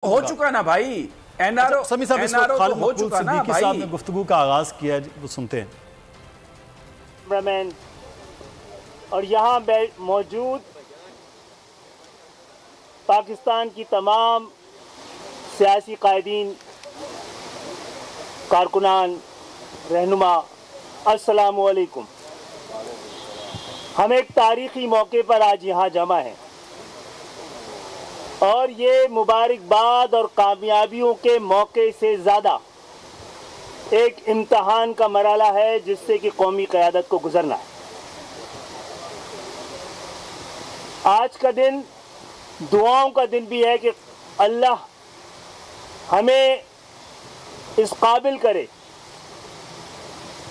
ہو چکا نا بھائی NRO سمیع صاحب اس وقت خالد ہو چکا نا صدیقی صاحب نے گفتگو کا آغاز کیا ہے، وہ سنتے ہیں۔ کیمرامین اور یہاں موجود پاکستان کی تمام سیاسی قائدین، کارکنان، رہنما، السلام علیکم۔ ہم ایک تاریخی موقع پر آج یہاں جمع ہیں اور یہ مبارکباد اور کامیابیوں کے موقع سے زیادہ ایک امتحان کا مرحلہ ہے جس سے کہ قومی قیادت کو گزرنا ہے۔ آج کا دن دعاؤں کا دن بھی ہے کہ اللہ ہمیں اس قابل کرے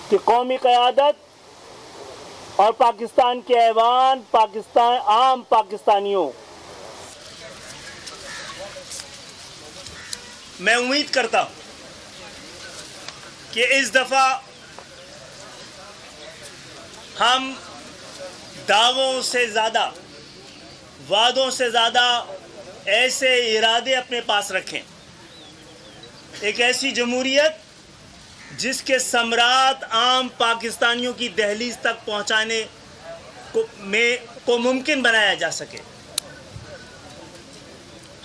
کہ قومی قیادت اور پاکستان کے ایوان، عام پاکستانیوں، میں امید کرتا ہوں کہ اس دفعہ ہم دعووں سے زیادہ، وعدوں سے زیادہ ایسے ارادے اپنے پاس رکھیں، ایک ایسی جمہوریت جس کے ثمرات عام پاکستانیوں کی دہلیز تک پہنچانے کو ممکن بنایا جا سکے۔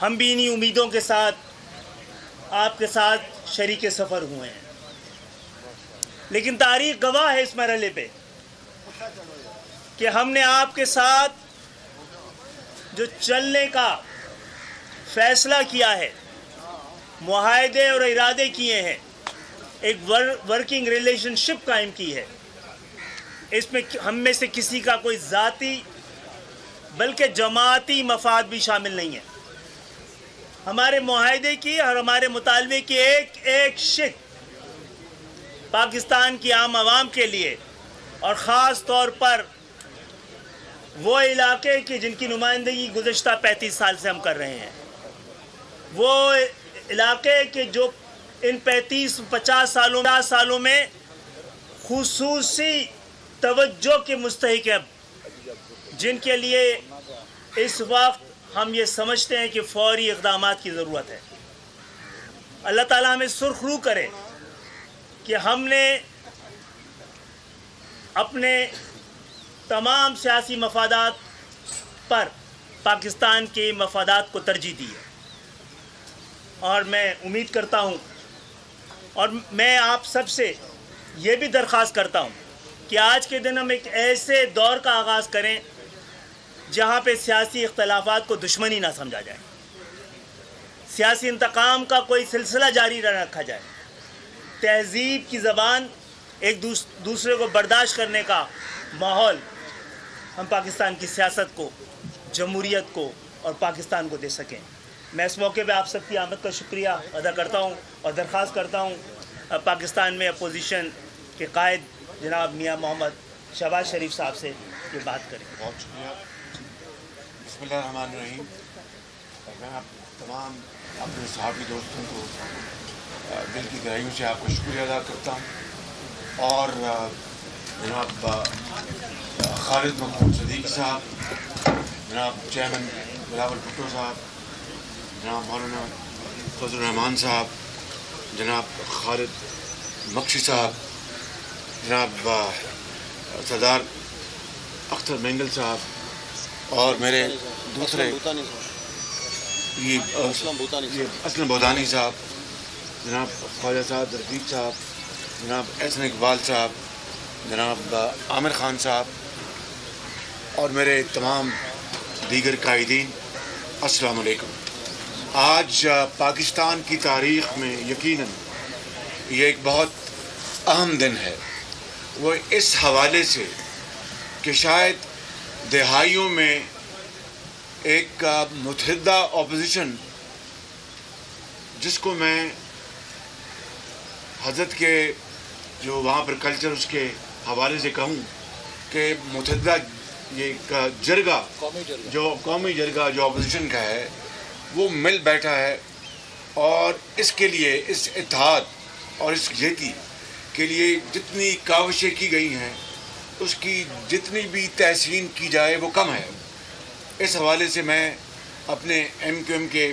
ہم بھی انہی امیدوں کے ساتھ آپ کے ساتھ شریک سفر ہوئے ہیں، لیکن تاریخ گواہ ہے اس مرحلے پہ کہ ہم نے آپ کے ساتھ جو چلنے کا فیصلہ کیا ہے، معاہدے اور ارادے کیے ہیں، ایک ورکنگ ریلیشن شپ قائم کی ہے، اس میں ہم میں سے کسی کا کوئی ذاتی بلکہ جماعتی مفاد بھی شامل نہیں ہے۔ ہمارے معاہدے کی اور ہمارے مطالبے کی ایک شق پاکستان کی عام عوام کے لیے اور خاص طور پر وہ علاقے کی جن کی نمائندگی گزشتہ 35 سال سے ہم کر رہے ہیں، وہ علاقے کے جو ان 50 سالوں میں خصوصی توجہ کے مستحق ہیں، جن کے لیے اس وقت ہم یہ سمجھتے ہیں کہ فوری اقدامات کی ضرورت ہے۔ اللہ تعالیٰ ہمیں سرخ رو کرے کہ ہم نے اپنے تمام سیاسی مفادات پر پاکستان کے مفادات کو ترجیح دی ہے، اور میں امید کرتا ہوں اور میں آپ سب سے یہ بھی درخواست کرتا ہوں کہ آج کے دن ہم ایک ایسے دور کا آغاز کریں جہاں پہ سیاسی اختلافات کو دشمنی نہ سمجھا جائے، سیاسی انتقام کا کوئی سلسلہ جاری نہ رکھا جائے، تہذیب کی زبان، ایک دوسرے کو برداشت کرنے کا ماحول ہم پاکستان کی سیاست کو، جمہوریت کو اور پاکستان کو دے سکیں۔ میں اس موقع پہ آپ سب کی آمد کا شکریہ ادا کرتا ہوں اور درخواست کرتا ہوں پاکستان میں اپوزیشن کے قائد جناب میاں محمد شہباز شریف صاحب سے یہ بات کریں۔ بہت شکریہ۔ بسم اللہ الرحمن الرحیم۔ میں آپ تمام اپنے صحافی دوستوں کو دل کی گہرائیوں سے آپ کا شکریہ ادا کرتا ہوں، اور جناب خالد محمود صدیقی صاحب، جناب چیئرمین بلاول بھٹو صاحب، جناب مولانا فضل الرحمان صاحب، جناب خالد مکشی صاحب، جناب سردار اختر مینگل صاحب، اور میرے دوسرے اسلم بودانی صاحب، جناب خواجہ صاحب رفیق صاحب، جناب احسن اقبال صاحب، جناب عامر خان صاحب، اور میرے تمام دیگر قائدین، السلام علیکم۔ آج پاکستان کی تاریخ میں یقیناً یہ ایک بہت اہم دن ہے، وہ اس حوالے سے کہ شاید دہائیوں میں ایک متحدہ اپوزیشن، جس کو میں حضرت کے جو وہاں پر کلچر اس کے حوالے سے کہوں کہ متحدہ یہ جرگہ، جو قومی جرگہ جو اپوزیشن کا ہے، وہ مل بیٹھا ہے، اور اس کے لیے، اس اتحاد اور اس یکجہتی کے لیے جتنی کاوشیں کی گئی ہیں، اس کی جتنی بھی تحسین کی جائے وہ کم ہے۔ اس حوالے سے میں اپنے ایم کیو ایم کے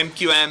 MQM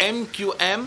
MQM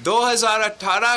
2018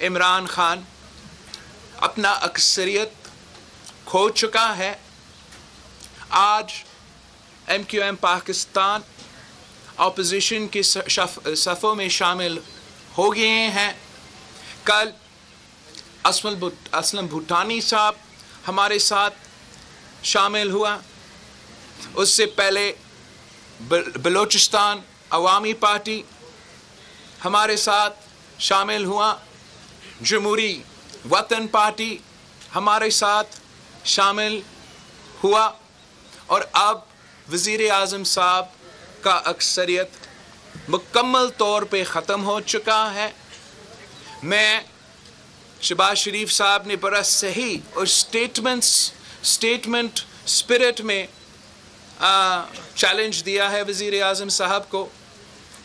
عمران خان اپنا اکثریت کھو چکا ہے. آج M Q M Pakistan opposition کے صفوں میں شامل ہو گئے ہیں. کل اسلم بھوٹانی صاحب ہمارے ساتھ شامل ہوا. اس سے پہلے بلوچستان عوامی پارٹی ہمارے ساتھ شامل ہوا. جمہوری وطن پارٹی ہمارے ساتھ شامل ہوا. اور اب وزیر اعظم صاحب کا اکثریت مکمل طور پہ ختم ہو چکا ہے. میں شہباز شریف صاحب نے بڑا صحیح اور اسٹیٹمنٹ اسپرٹ میں چیلنج دیا ہے وزیر اعظم صاحب کو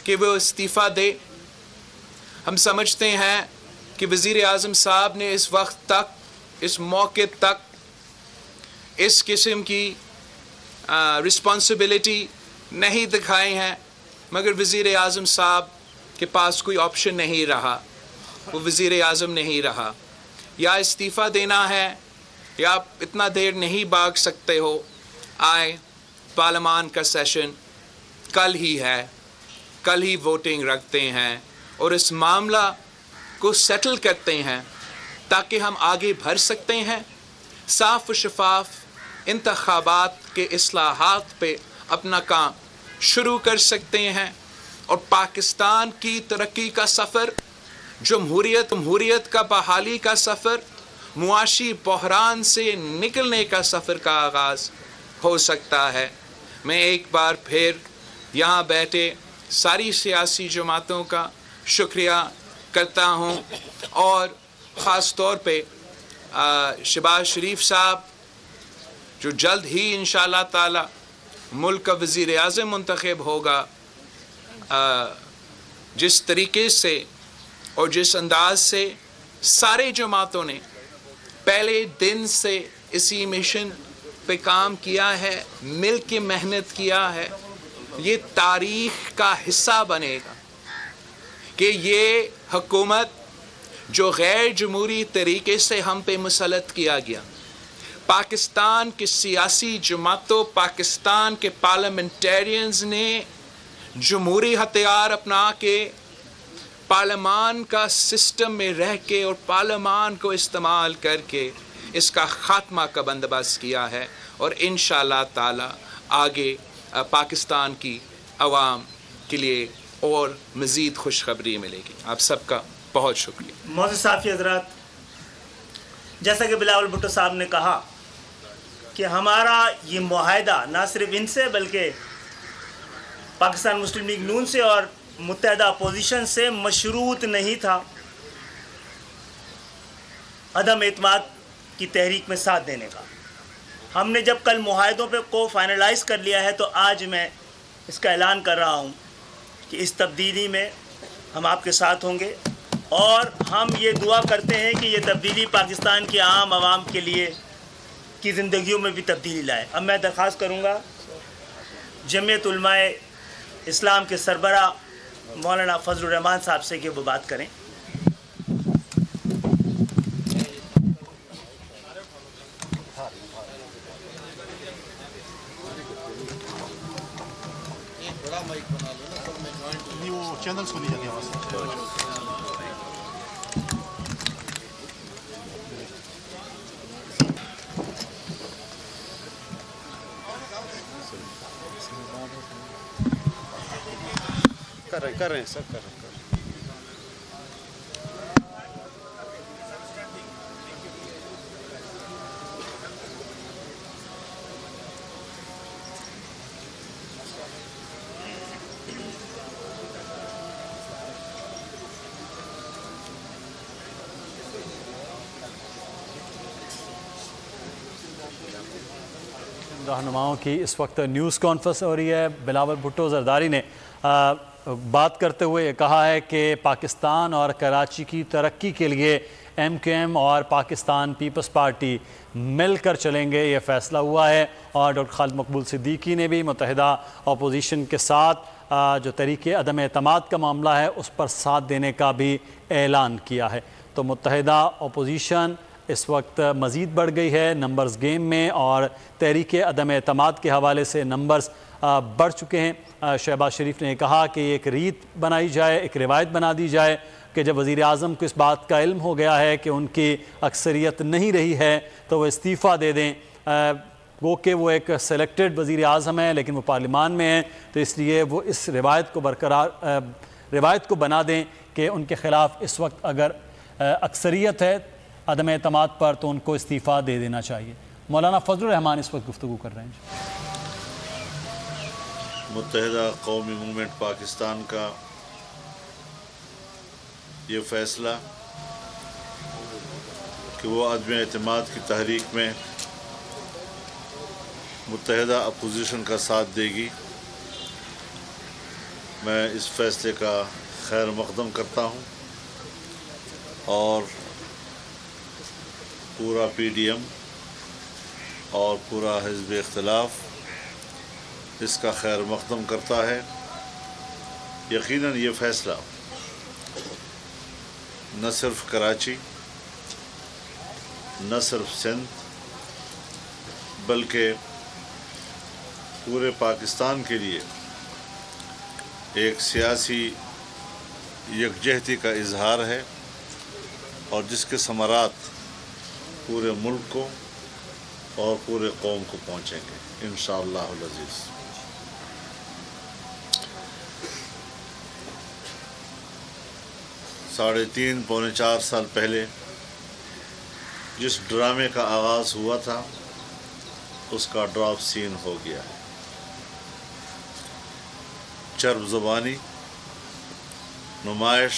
کہ وہ استعفیٰ دے. ہم سمجھتے ہیں کہ وزیر اعظم صاحب نے اس وقت تک, اس موقع تک اس قسم کی رسپانسبلٹی نہیں دکھائی ہیں, مگر وزیر اعظم صاحب کے پاس کوئی آپشن نہیں رہا. وہ وزیر اعظم نہیں رہا. یا استعفیٰ دینا ہے یا آپ اتنا دیر نہیں بھاگ سکتے ہو. آئے پارلیمان کا سیشن کل ہی ہے, کل ہی ووٹنگ رکھتے ہیں اور اس معاملہ کو سیٹل کرتے ہیں تاکہ ہم آگے بڑھ سکتے ہیں. صاف و شفاف انتخابات کے اصلاحات پہ اپنا کام شروع کر سکتے ہیں اور پاکستان کی ترقی کا سفر, جمہوریت کا بحالی کا سفر, معاشی بحران سے نکلنے کا سفر کا آغاز ہو سکتا ہے. میں ایک بار پھر یہاں بیٹھے ساری سیاسی جماعتوں کا شکریہ کرتا ہوں اور خاص طور پہ شہباز شریف صاحب جو جلد ہی انشاءاللہ تعالی ملک کا وزیر اعظم منتخب ہوگا, جس طریقے سے اور جس انداز سے سارے جماعتوں نے پہلے دن سے اسی مشن پہ کام کیا ہے, مل کے محنت کیا ہے, یہ تاریخ کا حصہ بنے گا کہ یہ حکومت جو غیر جمہوری طریقے سے ہم پہ مسلط کیا گیا, پاکستان کے سیاسی جماعتوں, پاکستان کے پارلیمنٹیرینز نے جمہوری ہتھیار اپنا کے پارلیمان کا سسٹم میں رہ کے اور پارلیمان کو استعمال کر کے اس کا خاتمہ کا بندوبست کیا ہے. اور انشاءاللہ تعالی آگے پاکستان کی عوام کے لیے اور مزید خوشخبری ملے گی. آپ سب کا بہت شکریہ. معزز صحافی حضرات, جیسا کہ بلاول بھٹو صاحب نے کہا کہ ہمارا یہ معاہدہ نہ صرف ان سے بلکہ پاکستان مسلم لیگ نون سے اور متحدہ اپوزیشن سے مشروط نہیں تھا عدم اعتماد کی تحریک میں ساتھ دینے کا. ہم نے جب کل معاہدوں پہ کو فائنلائز کر لیا ہے تو آج میں اس کا اعلان کر رہا ہوں کہ اس تبدیلی میں ہم آپ کے ساتھ ہوں گے اور ہم یہ دعا کرتے ہیں کہ یہ تبدیلی پاکستان کی عام عوام کے لیے کی زندگیوں میں بھی تبدیلی لائے. اب میں درخواست کروں گا جمعیت علماء اسلام کے سربراہ مولانا فضل الرحمان صاحب سے کہ وہ بات کریں. چینلز کو نہیں جاتی آواز. کر رہے ہیں سب کر رہے ہیں. رہنماؤں کی اس وقت نیوز کانفرنس ہو رہی ہے. بلاول بھٹو زرداری نے بات کرتے ہوئے کہا ہے کہ پاکستان اور کراچی کی ترقی کے لیے ایم کیو ایم اور پاکستان پیپلز پارٹی مل کر چلیں گے, یہ فیصلہ ہوا ہے. اور ڈاکٹر خالد مقبول صدیقی نے بھی متحدہ اپوزیشن کے ساتھ جو طریقے عدم اعتماد کا معاملہ ہے اس پر ساتھ دینے کا بھی اعلان کیا ہے. تو متحدہ اپوزیشن اس وقت مزید بڑھ گئی ہے نمبرز گیم میں، اور تحریک عدم اعتماد کے حوالے سے نمبرز بڑھ چکے ہیں۔ شہباز شریف نے کہا کہ ایک ریت بنائی جائے، ایک روایت بنا دی جائے کہ جب وزیر اعظم کو اس بات کا علم ہو گیا ہے کہ ان کی اکثریت نہیں رہی ہے تو وہ استعفیٰ دے دیں۔ وہ کہ وہ ایک سلیکٹڈ وزیر اعظم ہیں لیکن وہ پارلیمان میں ہیں، تو اس لیے وہ اس روایت کو بنا دیں کہ ان کے خلاف اس وقت اگر اکثریت ہے عدم اعتماد پر تو ان کو استعفیٰ دے دینا چاہیے۔ مولانا فضل الرحمان اس وقت گفتگو کر رہے ہیں۔ متحدہ قومی موومنٹ پاکستان کا یہ فیصلہ کہ وہ عدم اعتماد کی تحریک میں متحدہ اپوزیشن کا ساتھ دے گی، میں اس فیصلے کا خیر مقدم کرتا ہوں اور پورا پی ڈی ایم اور پورا حزب اختلاف اس کا خیر مقدم کرتا ہے۔ یقیناً یہ فیصلہ نہ صرف کراچی، نہ صرف سندھ، بلکہ پورے پاکستان کے لیے ایک سیاسی یکجہتی کا اظہار ہے، اور جس کے ثمرات پورے ملک کو اور پورے قوم کو پہنچیں گے انشاءاللہ العزیز۔ 3.5 پونے 4 سال پہلے جس ڈرامے کا آغاز ہوا تھا اس کا ڈراپ سین ہو گیا ہے۔ چرب زبانی، نمائش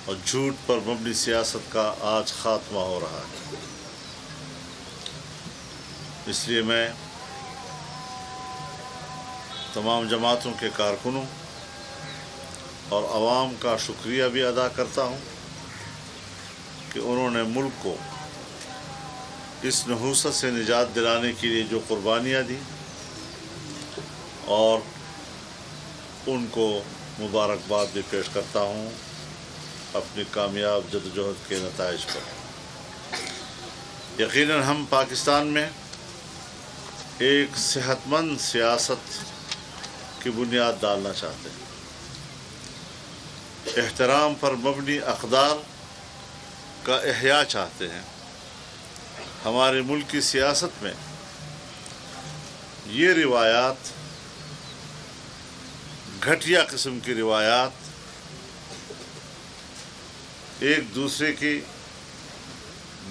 اور جھوٹ پر مبنی سیاست کا آج خاتمہ ہو رہا ہے۔ اس لیے میں تمام جماعتوں کے کارکنوں اور عوام کا شکریہ بھی ادا کرتا ہوں کہ انہوں نے ملک کو اس نحوست سے نجات دلانے کے لیے جو قربانیاں دیں، اور ان کو مبارکباد بھی پیش کرتا ہوں اپنی کامیاب جدوجہد کے نتائج پر۔ یقیناً ہم پاکستان میں ایک صحت مند سیاست کی بنیاد ڈالنا چاہتے ہیں، احترام پر مبنی اقدار کا احیاء چاہتے ہیں۔ ہمارے ملک کی سیاست میں یہ روایات، گھٹیا قسم کی روایات، ایک دوسرے کی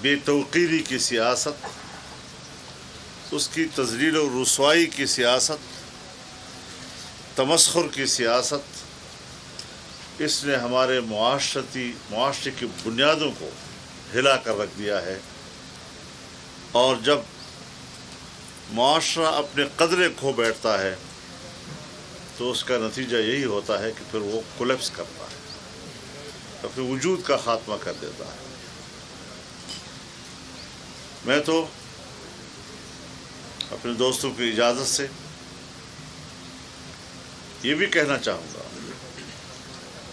بے توقیری کی سیاست، اس کی تذلیل و رسوائی کی سیاست، تمسخر کی سیاست، اس نے ہمارے معاشرے کی بنیادوں کو ہلا کر رکھ دیا ہے، اور جب معاشرہ اپنے قدرے کھو بیٹھتا ہے تو اس کا نتیجہ یہی ہوتا ہے کہ پھر وہ کولیپس کرتا ہے، اپنے وجود کا خاتمہ کر دیتا ہے۔ میں تو اپنے دوستوں کی اجازت سے یہ بھی کہنا چاہوں گا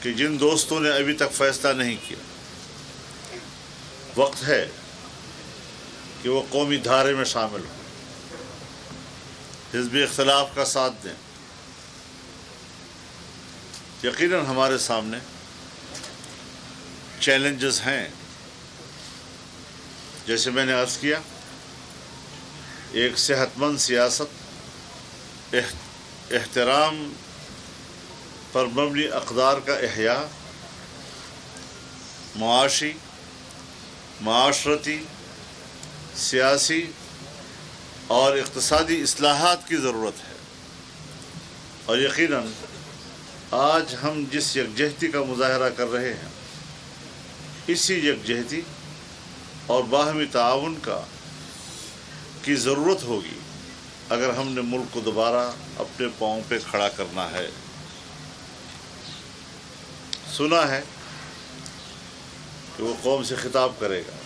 کہ جن دوستوں نے ابھی تک فیصلہ نہیں کیا، وقت ہے کہ وہ قومی دھارے میں شامل ہوں، حزب اختلاف کا ساتھ دیں۔ یقیناً ہمارے سامنے چیلنجز ہیں، جیسے میں نے عرض کیا، ایک صحت مند سیاست، احترام پر مبنی اقدار کا احیاء، معاشی، معاشرتی، سیاسی اور اقتصادی اصلاحات کی ضرورت ہے۔ اور یقیناً آج ہم جس یکجہتی کا مظاہرہ کر رہے ہیں، اسی یکجہتی اور باہمی تعاون کی ضرورت ہوگی اگر ہم نے ملک کو دوبارہ اپنے پاؤں پہ کھڑا کرنا ہے۔ سنا ہے کہ وہ قوم سے خطاب کرے گا۔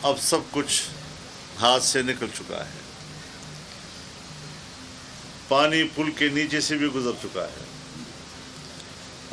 اب سب کچھ ہاتھ سے نکل چکا ہے، پانی پل کے نیچے سے بھی گزر چکا ہے،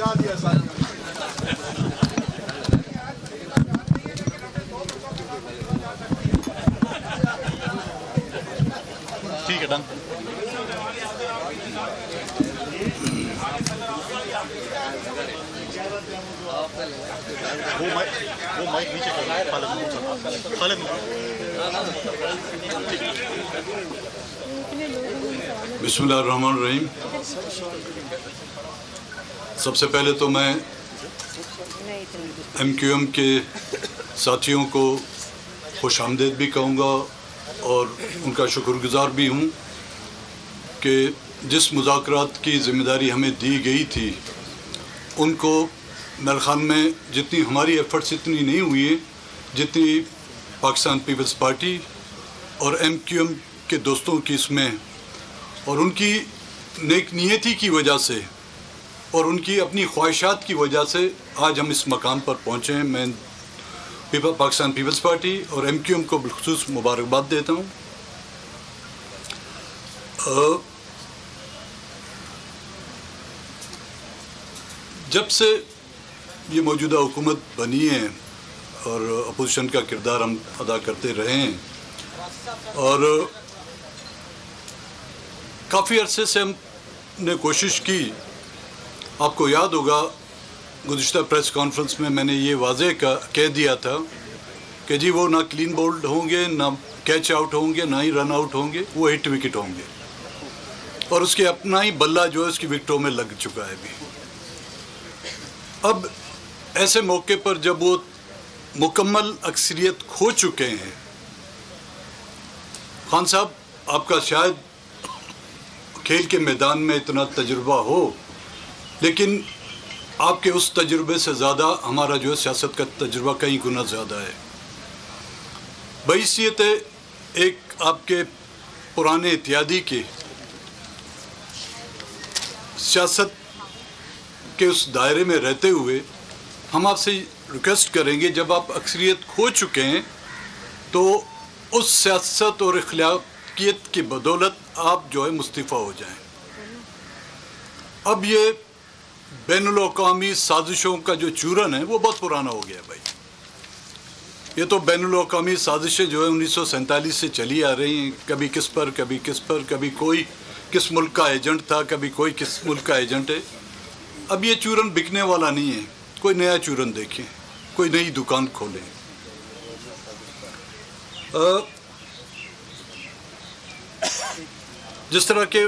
ٹھیک ہے ڈن. بسم اللہ الرحمن الرحیم. سب سے پہلے تو میں ایم کیو ایم کے ساتھیوں کو خوش آمدید بھی کہوں گا اور ان کا شکر گزار بھی ہوں کہ جس مذاکرات کی ذمہ داری ہمیں دی گئی تھی ان کو میرے خیال میں جتنی ہماری ایفرٹس اتنی نہیں ہوئی ہیں جتنی پاکستان پیپلز پارٹی اور ایم کیو ایم کے دوستوں کی اس میں اور ان کی نیک نیتی کی وجہ سے اور ان کی اپنی خواہشات کی وجہ سے آج ہم اس مقام پر پہنچے ہیں. میں پاکستان پیپلز پارٹی اور ایم کیو ایم کو بالخصوص مبارکباد دیتا ہوں. جب سے یہ موجودہ حکومت بنی ہے اور اپوزیشن کا کردار ہم ادا کرتے رہے ہیں اور کافی عرصے سے ہم نے کوشش کی. آپ کو یاد ہوگا گزشتہ پریس کانفرنس میں نے یہ واضح کہہ دیا تھا کہ جی وہ نہ کلین بولڈ ہوں گے نہ کیچ آؤٹ ہوں گے نہ ہی رن آؤٹ ہوں گے, وہ ہٹ وکٹ ہوں گے اور اس کے اپنا ہی بلہ جو ہے اس کی وکٹوں میں لگ چکا ہے بھی. اب ایسے موقع پر جب وہ مکمل اکثریت کھو چکے ہیں, خان صاحب آپ کا شاید کھیل کے میدان میں اتنا تجربہ ہو لیکن آپ کے اس تجربے سے زیادہ ہمارا جو ہے سیاست کا تجربہ کئی گنا زیادہ ہے. بحیثیت ایک آپ کے پرانے اتحادی کے سیاست کے اس دائرے میں رہتے ہوئے ہم آپ سے ریکویسٹ کریں گے جب آپ اکثریت کھو چکے ہیں تو اس سیاست اور اخلاقیت کی بدولت آپ جو ہے مستعفی ہو جائیں. اب یہ بین الاقوامی سازشوں کا جو چورن ہے وہ بہت پرانا ہو گیا بھائی. یہ تو بین الاقوامی سازشیں جو ہے 1947 سے چلی آ رہی ہیں, کبھی کس پر کبھی کس پر, کبھی کوئی کس ملک کا ایجنٹ تھا کبھی کوئی کس ملک کا ایجنٹ ہے. اب یہ چورن بکنے والا نہیں ہے, کوئی نیا چورن دیکھیں, کوئی نئی دکان کھولیں. جس طرح کہ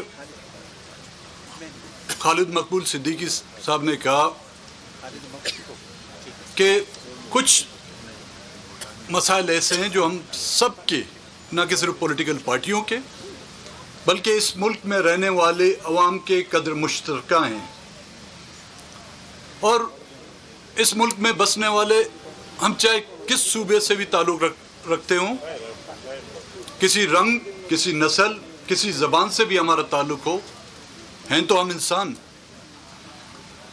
خالد مقبول صدیقی صاحب نے کہا کہ کچھ مسائل ایسے ہیں جو ہم سب کے, نہ کہ صرف پولیٹیکل پارٹیوں کے بلکہ اس ملک میں رہنے والے عوام کے قدر مشترکہ ہیں اور اس ملک میں بسنے والے ہم چاہے کس صوبے سے بھی تعلق رکھتے ہوں, کسی رنگ, کسی نسل, کسی زبان سے بھی ہمارا تعلق ہو, ہیں تو ہم انسان.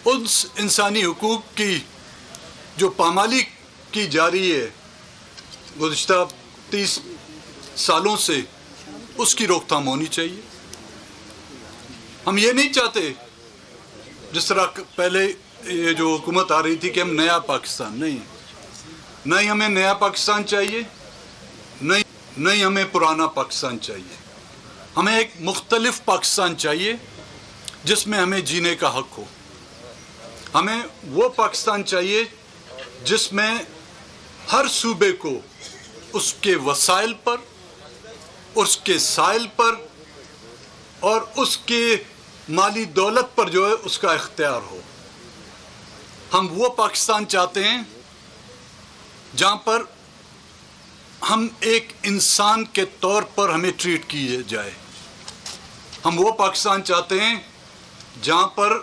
اس انسانی حقوق کی جو پامالی کی جا رہی ہے گزشتہ 30 سالوں سے, اس کی روک تھام ہونی چاہیے. ہم یہ نہیں چاہتے جس طرح پہلے یہ جو حکومت آ رہی تھی کہ ہم نیا پاکستان, نہیں ہمیں نیا پاکستان چاہیے, نہیں ہمیں پرانا پاکستان چاہیے. ہمیں ایک مختلف پاکستان چاہیے جس میں ہمیں جینے کا حق ہو. ہمیں وہ پاکستان چاہیے جس میں ہر صوبے کو اس کے وسائل پر, اس کے سائل پر اور اس کے مالی دولت پر جو ہے اس کا اختیار ہو. ہم وہ پاکستان چاہتے ہیں جہاں پر ہم ایک انسان کے طور پر ہمیں ٹریٹ کیے جائے. ہم وہ پاکستان چاہتے ہیں جہاں پر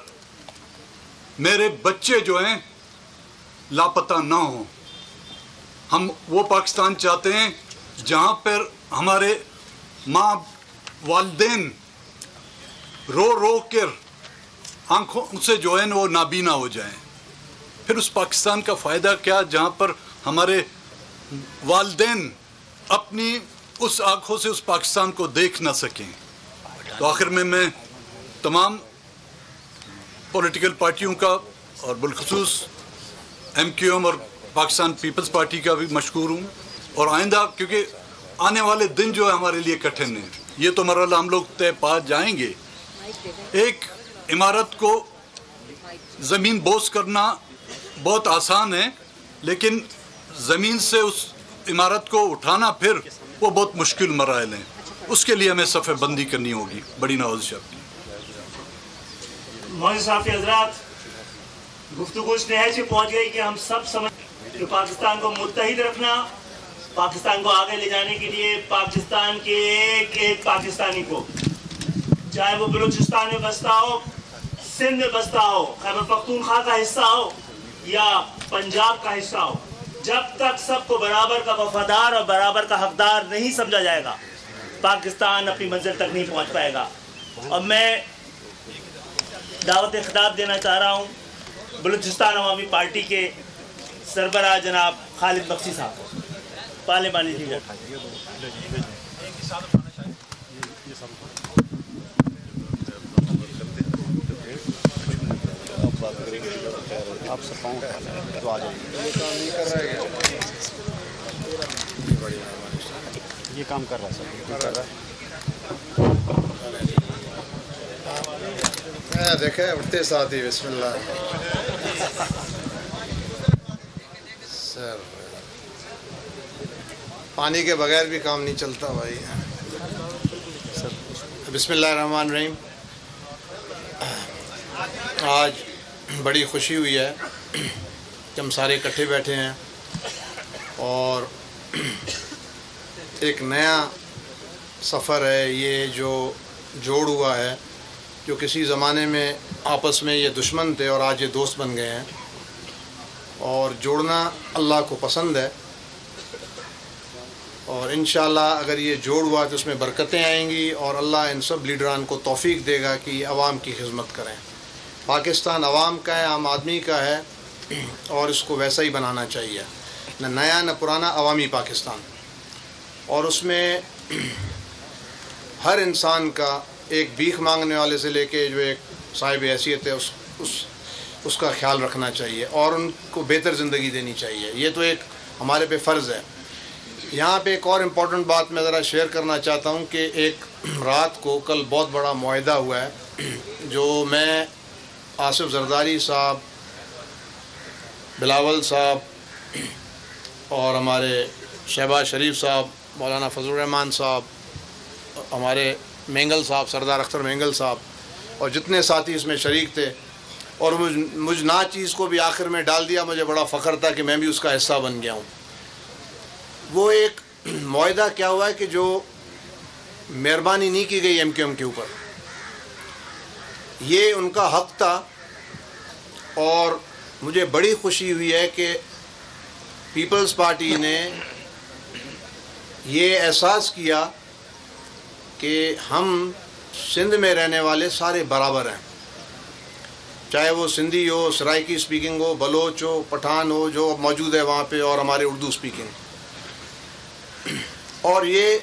میرے بچے جو ہیں لاپتہ نہ ہوں. ہم وہ پاکستان چاہتے ہیں جہاں پر ہمارے ماں والدین رو رو کر آنکھوں سے جو ہے وہ نابینا ہو جائیں. پھر اس پاکستان کا فائدہ کیا جہاں پر ہمارے والدین اپنی اس آنکھوں سے اس پاکستان کو دیکھ نہ سکیں. تو آخر میں تمام پولیٹیکل پارٹیوں کا اور بالخصوص MQM اور پاکستان پیپلز پارٹی کا بھی مشکور ہوں. اور آئندہ کیونکہ آنے والے دن جو ہے ہمارے لیے کٹھن ہیں, یہ تو مرحلہ ہم لوگ طے پا جائیں گے. ایک عمارت کو زمین بوس کرنا بہت آسان ہے, لیکن زمین سے اس عمارت کو اٹھانا پھر وہ بہت مشکل مراحل ہیں. اس کے لیے ہمیں صفحہ بندی کرنی ہوگی. بڑی نوازش آپ کی. معزز صحافی حضرات, گفتگو اس نہج سے پہنچ گئی کہ ہم سب سمجھ کہ پاکستان کو متحد رکھنا, پاکستان کو آگے لے جانے کے لیے پاکستان کے ایک ایک پاکستانی کو, چاہے وہ بلوچستان میں بستا ہو, سندھ میں بستا ہو, خیبر پختونخوا کا حصہ ہو یا پنجاب کا حصہ ہو, جب تک سب کو برابر کا وفادار اور برابر کا حقدار نہیں سمجھا جائے گا, پاکستان اپنی منزل تک نہیں پہنچ پائے گا. اور میں دعوت خطاب دینا چاہ رہا ہوں بلوچستان عوامی پارٹی کے سربراہ جناب خالد بخشی صاحب کو. پارلیمانی لیڈر. آپ سے پاؤں تو آ جائیے. یہ کام کر رہا ہے سر, کر رہا ہے. دیکھیں اٹھتے ساتھ ہی بسم اللہ. سر پانی کے بغیر بھی کام نہیں چلتا بھائی. بسم اللہ الرحمن الرحیم. آج بڑی خوشی ہوئی ہے کہ ہم سارے اکٹھے بیٹھے ہیں اور ایک نیا سفر ہے یہ جو جوڑ ہوا ہے, جو کسی زمانے میں آپس میں یہ دشمن تھے اور آج یہ دوست بن گئے ہیں. اور جوڑنا اللہ کو پسند ہے اور انشاءاللہ اگر یہ جوڑ ہوا تو اس میں برکتیں آئیں گی اور اللہ ان سب لیڈران کو توفیق دے گا کہ عوام کی خدمت کریں. پاکستان عوام کا ہے, عام آدمی کا ہے اور اس کو ویسا ہی بنانا چاہیے, نہ نیا نہ پرانا, عوامی پاکستان. اور اس میں ہر انسان کا ایک بھیک مانگنے والے سے لے کے جو ایک صاحب حیثیت ہے اس کا خیال رکھنا چاہیے اور ان کو بہتر زندگی دینی چاہیے. یہ تو ایک ہمارے پہ فرض ہے. یہاں پہ ایک اور امپورٹنٹ بات میں ذرا شیئر کرنا چاہتا ہوں کہ ایک رات کو کل بہت بڑا معاہدہ ہوا ہے جو میں آصف زرداری صاحب, بلاول صاحب اور ہمارے شہباز شریف صاحب, مولانا فضل الرحمان صاحب, ہمارے مینگل صاحب, سردار اختر مینگل صاحب اور جتنے ساتھی اس میں شریک تھے, اور مجھ نا چیز کو بھی آخر میں ڈال دیا. مجھے بڑا فخر تھا کہ میں بھی اس کا حصہ بن گیا ہوں. وہ ایک معاہدہ کیا ہوا ہے کہ جو مہربانی نہیں کی گئی MQM کے اوپر, یہ ان کا حق تھا. اور مجھے بڑی خوشی ہوئی ہے کہ پیپلز پارٹی نے یہ احساس کیا کہ ہم سندھ میں رہنے والے سارے برابر ہیں, چاہے وہ سندھی ہو, سرائکی اسپیکنگ ہو, بلوچ ہو, پٹھان ہو جو موجود ہے وہاں پہ, اور ہمارے اردو اسپیکنگ. اور یہ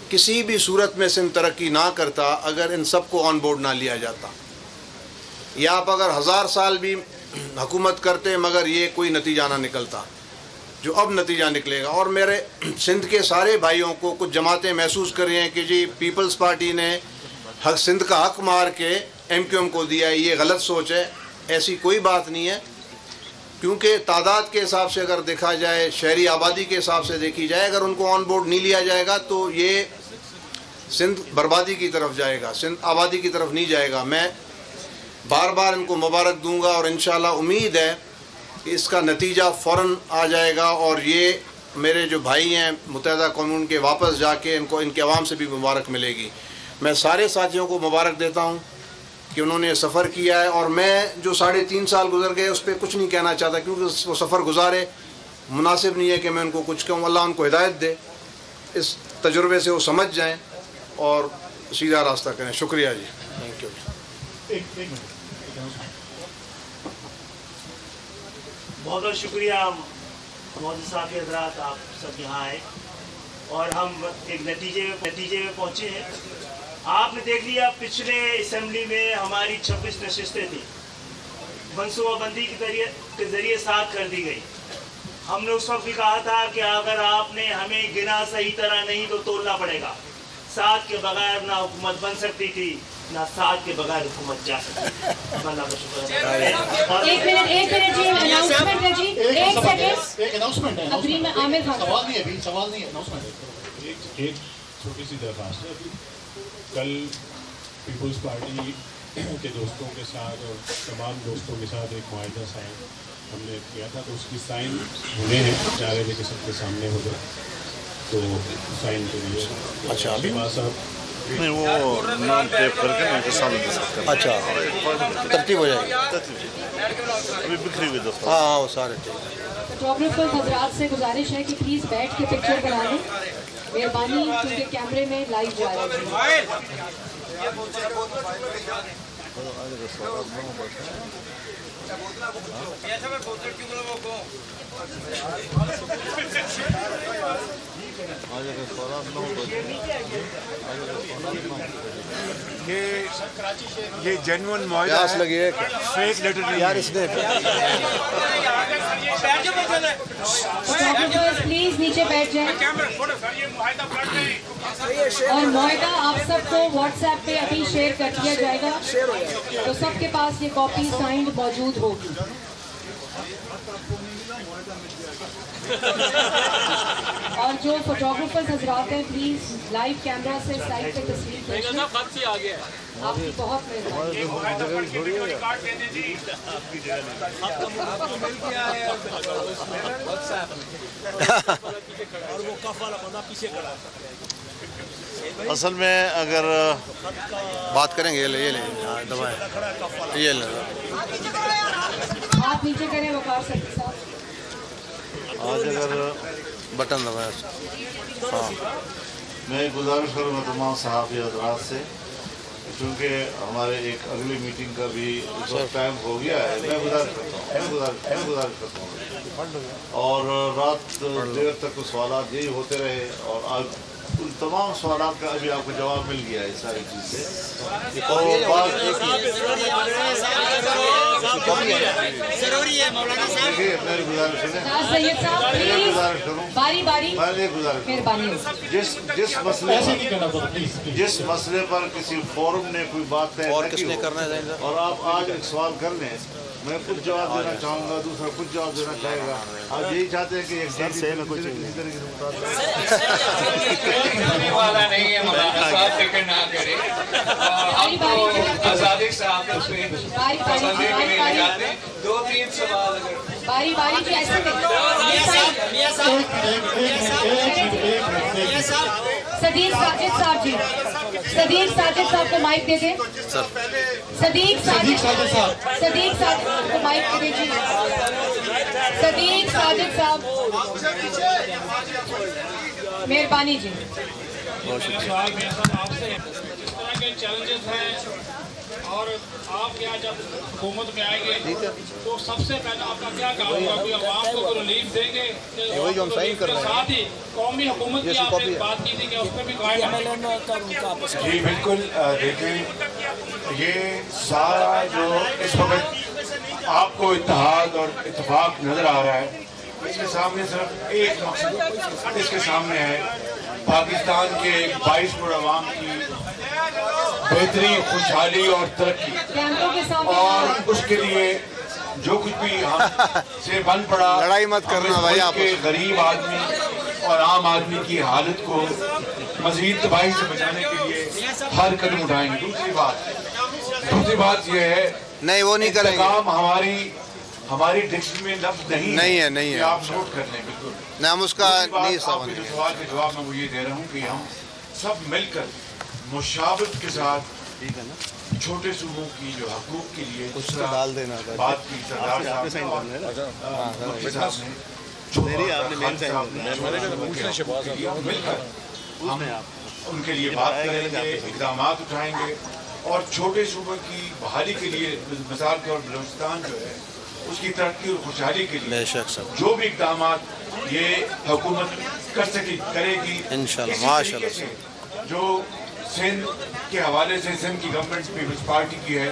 کسی بھی صورت میں سندھ ترقی نہ کرتا اگر ان سب کو آن بورڈ نہ لیا جاتا. یا آپ اگر 1000 سال بھی حکومت کرتے مگر یہ کوئی نتیجہ نہ نکلتا جو اب نتیجہ نکلے گا. اور میرے سندھ کے سارے بھائیوں کو کچھ جماعتیں محسوس کر رہی ہیں کہ جی پیپلز پارٹی نے سندھ کا حق مار کے MQM کو دیا ہے, یہ غلط سوچ ہے. ایسی کوئی بات نہیں ہے, کیونکہ تعداد کے حساب سے اگر دیکھا جائے, شہری آبادی کے حساب سے دیکھی جائے, اگر ان کو آن بورڈ نہیں لیا جائے گا تو یہ سندھ بربادی کی طرف جائے گا, سندھ آبادی کی طرف نہیں جائے گا. میں بار بار ان کو مبارک دوں گا اور انشاءاللہ امید ہے کہ اس کا نتیجہ فوراً آ جائے گا. اور یہ میرے جو بھائی ہیں متحدہ قوموں کے واپس جا کے ان کو ان کے عوام سے بھی مبارک ملے گی. میں سارے ساتھیوں کو مبارک دیتا ہوں کہ انہوں نے سفر کیا ہے. اور میں جو 3.5 سال گزر گئے اس پہ کچھ نہیں کہنا چاہتا, کیونکہ وہ سفر گزارے, مناسب نہیں ہے کہ میں ان کو کچھ کہوں. اللہ ان کو ہدایت دے, اس تجربے سے وہ سمجھ جائیں اور سیدھا راستہ کریں. شکریہ جی, تھینک یو. بہت بہت شکریہ معزز صحافی حضرات, آپ سب یہاں آئے اور ہم ایک نتیجے میں پہنچے ہیں. آپ نے دیکھ لیا پچھلے اسمبلی میں ہماری 26 نشستیں تھیں منصوبہ بندی کے ذریعے 7 کر دی گئی. ہم نے اس وقت بھی کہا تھا کہ اگر آپ نے ہمیں گنا صحیح طرح نہیں تو تولنا پڑے گا. 7 کے بغیر نہ حکومت بن سکتی تھی نہ 7 کے بغیر حکومت جا سکتی تھی. اللہ کا شکر ہے. ایک منٹ جی اناؤنسمنٹ ہے جی. ایک سیکنڈ ایک اناؤنسمنٹ ہے. ابھی میں عامر خان سوال نہیں ہے اناؤنسمنٹ ہے. ایک چھوٹی سی درخواست ہے. کل پیپلز پارٹی کے دوستوں کے ساتھ اور تمام دوستوں کے ساتھ ایک معاہدہ سائن ہم نے کیا تھا, تو اس کی سائن ہونے ہیں 4 بجے کے سب کے سامنے ہو گئے, تو سائن کے لیے اچھا صاحب نہیں وہ نام ٹیپ کر کے ان کے سامنے دے سکتے ہیں. اچھا ترتیب ہو جائے گی. ابھی بکھری ہوئی دفتر. ہاں وہ سارے فوٹوگرافر حضرات سے گزارش ہے کہ پلیز بیٹھ کے پکچر بنا لیں مہربانی, کیونکہ کیمرے میں لائیو جا رہا ہے. یہ جینوئن معاہدہ ہے, فیک لیٹر نہیں یار. اس نے پلیز نیچے بیٹھ جائیں, اور معاہدہ آپ سب کو واٹس ایپ پہ ابھی شیئر کر دیا جائے گا, تو سب کے پاس یہ کاپی سائنڈ موجود ہوگی. اور جو فوٹوگرافرز حضرات ہیں پلیز لائیو کیمرہ سے سائڈ پہ تصویر کھینچ لیں. آپ کی بہت مہربانی. اصل میں اگر بات کریں گے, یہ لیں دبائیں, یہ لیں آپ نیچے کریں وقار صدیق صاحب. آج اگر بٹن دبائیں. ہاں میں گزارش کروں گا تمام صحافی حضرات سے, چونکہ ہمارے ایک اگلی میٹنگ کا بھی ٹائم ہو گیا ہے. میں گزارش کرتا ہوں اور رات دیر تک سوالات یہی ہوتے رہے, اور آج ان تمام سوالات کا ابھی آپ کو جواب مل گیا ہے اس ساری چیز سے. دیکھیے میری گزارش جس مسئلے پر کسی فورم نے کوئی بات طے کی اور آپ آج ایک سوال کر لیں, میں کچھ جواب دینا چاہوں گا, دوسرا کچھ جواب دینا چاہے گا. آپ یہی چاہتے ہیں کہ ایک کسی طرح کی والا نہیں ہے مولانا صاحب, فکر نہ کریں. آزادی صاحب اس میں پسندی کے لیے نکالتے ہیں 2-3 سوال اگر باری باری سے ایسے صدیق ساجد صاحب جی, صدیق ساجد صاحب کو مائک دے دیں. صدیق ساجد صاحب کو مائک دے دیں جی. صدیق ساجد صاحب مہربانی جی. سوال میرا صاحب آپ سے, اس طرح کے چیلنجز ہیں اور آپ کیا جب حکومت میں آئیں گے تو سب سے پہلے آپ کا کیا کام ہوگا, کوئی عوام کو ریلیف دیں گے؟ کے ساتھ ہی قومی حکومت کی آپ نے بات کی تھی کہ اس پہ بھی قائم. جی بالکل. دیکھیں یہ سارا جو اس وقت آپ کو اتحاد اور اتفاق نظر آ رہا ہے, اس کے سامنے صرف ایک مقصد اس کے سامنے ہے, پاکستان کے 22 کروڑ عوام کی بہتری, خوشحالی اور ترقی. اور اس کے لیے جو کچھ بھی ہم سے بن پڑا, لڑائی مت کرنا بھائی آپ. غریب آدمی اور عام آدمی کی حالت کو مزید تباہی سے بچانے کے لیے ہر قدم اٹھائیں گے. دوسری بات یہ ہے, نہیں وہ نہیں کریں گے. ہماری ڈکشنری میں لفظ نہیں ہے, آپ نوٹ کر لیں. بالکل نہیں, ہم اس کا نہیں سوال کے جواب میں وہ یہ دے رہا ہوں کہ ہم سب مل کر مشاورت کے ساتھ چھوٹے صوبوں کی جو حقوق کے لیے ڈال دینا بات کی. سردار صاحب مل کر ہم ان کے لیے بات کریں گے, اقدامات اٹھائیں گے, اور چھوٹے صوبوں کی بحالی کے لیے مثال کے طور بلوچستان جو ہے اس کی ترقی اور خوشحالی کے لیے جو بھی اقدامات یہ حکومت کرے گی انشاءاللہ. ماشاءاللہ. جو سندھ کے حوالے سے سندھ کی گورنمنٹ پیپلز پارٹی کی ہے,